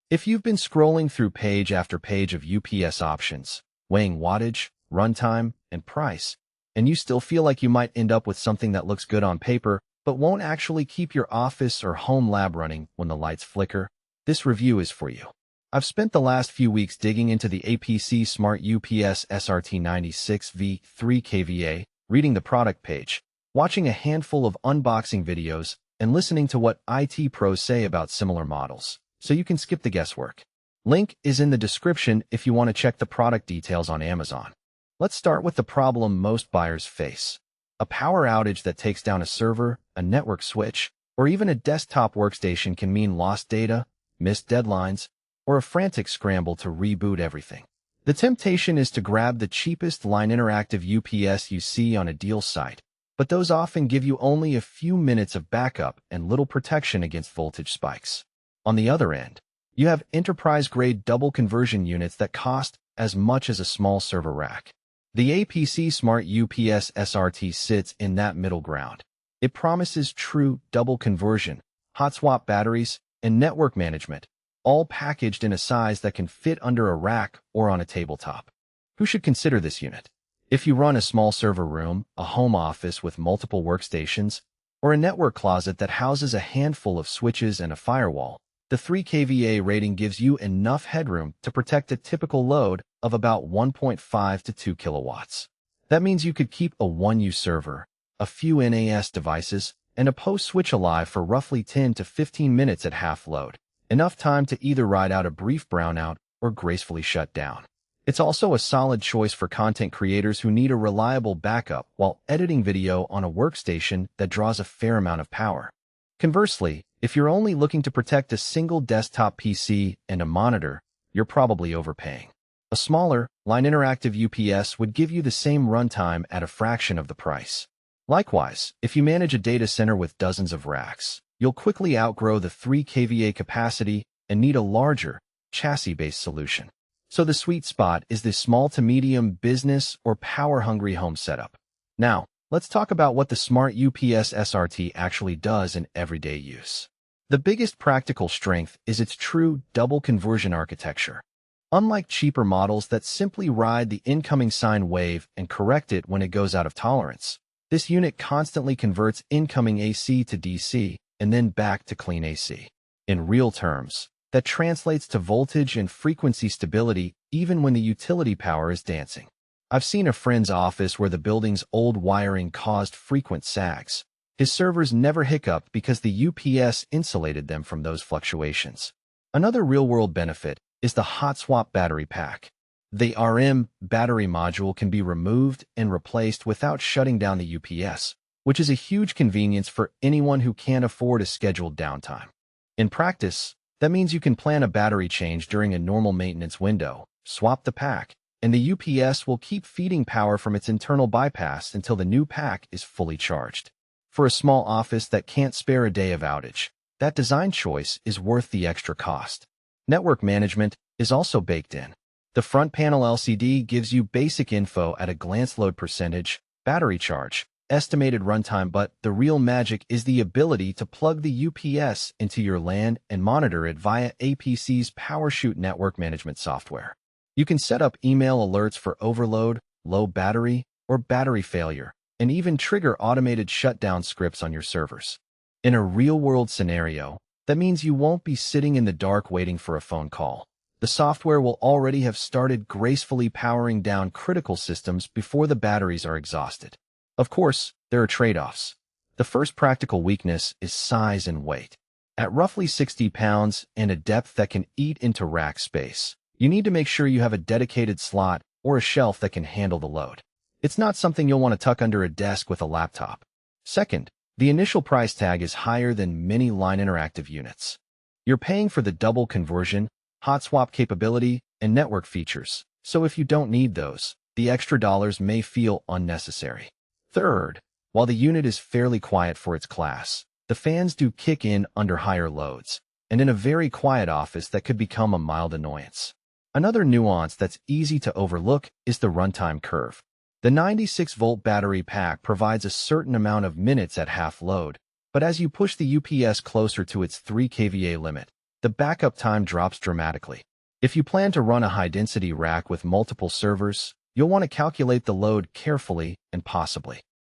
If you've been scrolling through page after page of UPS options, weighing wattage, runtime, and price, and you still feel like you might end up with something that looks good on paper but won't actually keep your office or home lab running when the lights flicker, this review is for you. I've spent the last few weeks digging into the APC Smart-UPS SRT 96V 3kVA, reading the product page, watching a handful of unboxing videos, and listening to what IT pros say about similar models, so you can skip the guesswork. Link is in the description if you want to check the product details on Amazon. Let's start with the problem most buyers face. A power outage that takes down a server, a network switch, or even a desktop workstation can mean lost data, missed deadlines, or a frantic scramble to reboot everything. The temptation is to grab the cheapest line interactive UPS you see on a deal site, but those often give you only a few minutes of backup and little protection against voltage spikes. On the other end, you have enterprise-grade double conversion units that cost as much as a small server rack. The APC Smart-UPS SRT sits in that middle ground. It promises true double conversion, hot swap batteries, and network management, all packaged in a size that can fit under a rack or on a tabletop. Who should consider this unit? If you run a small server room, a home office with multiple workstations, or a network closet that houses a handful of switches and a firewall, the 3kVA rating gives you enough headroom to protect a typical load of about 1.5 to 2 kilowatts. That means you could keep a 1U server, a few NAS devices, and a post switch alive for roughly 10 to 15 minutes at half load, enough time to either ride out a brief brownout or gracefully shut down. It's also a solid choice for content creators who need a reliable backup while editing video on a workstation that draws a fair amount of power. Conversely, if you're only looking to protect a single desktop PC and a monitor, you're probably overpaying. A smaller, line interactive UPS would give you the same runtime at a fraction of the price. Likewise, if you manage a data center with dozens of racks, you'll quickly outgrow the 3kVA capacity and need a larger, chassis-based solution. So the sweet spot is the small to medium business or power-hungry home setup. Now, let's talk about what the Smart-UPS SRT actually does in everyday use. The biggest practical strength is its true double conversion architecture. Unlike cheaper models that simply ride the incoming sine wave and correct it when it goes out of tolerance, this unit constantly converts incoming AC to DC and then back to clean AC. In real terms, that translates to voltage and frequency stability even when the utility power is dancing. I've seen a friend's office where the building's old wiring caused frequent sags. His servers never hiccuped because the UPS insulated them from those fluctuations. Another real-world benefit is the hot swap battery pack. The RM battery module can be removed and replaced without shutting down the UPS, which is a huge convenience for anyone who can't afford a scheduled downtime. In practice, that means you can plan a battery change during a normal maintenance window, swap the pack, and the UPS will keep feeding power from its internal bypass until the new pack is fully charged. For a small office that can't spare a day of outage, that design choice is worth the extra cost. Network management is also baked in. The front panel LCD gives you basic info at a glance: load percentage, battery charge, estimated runtime, but the real magic is the ability to plug the UPS into your LAN and monitor it via APC's PowerShoot network management software. You can set up email alerts for overload, low battery, or battery failure, and even trigger automated shutdown scripts on your servers. In a real-world scenario, that means you won't be sitting in the dark waiting for a phone call. The software will already have started gracefully powering down critical systems before the batteries are exhausted. Of course, there are trade-offs. The first practical weakness is size and weight. At roughly 60 pounds and a depth that can eat into rack space, you need to make sure you have a dedicated slot or a shelf that can handle the load. It's not something you'll want to tuck under a desk with a laptop. Second, the initial price tag is higher than many line interactive units. You're paying for the double conversion, hot swap capability, and network features, so if you don't need those, the extra dollars may feel unnecessary. Third, while the unit is fairly quiet for its class, the fans do kick in under higher loads, and in a very quiet office that could become a mild annoyance. Another nuance that's easy to overlook is the runtime curve. The 96-volt battery pack provides a certain amount of minutes at half load, but as you push the UPS closer to its 3 kVA limit, the backup time drops dramatically. If you plan to run a high-density rack with multiple servers, you'll want to calculate the load carefully and possibly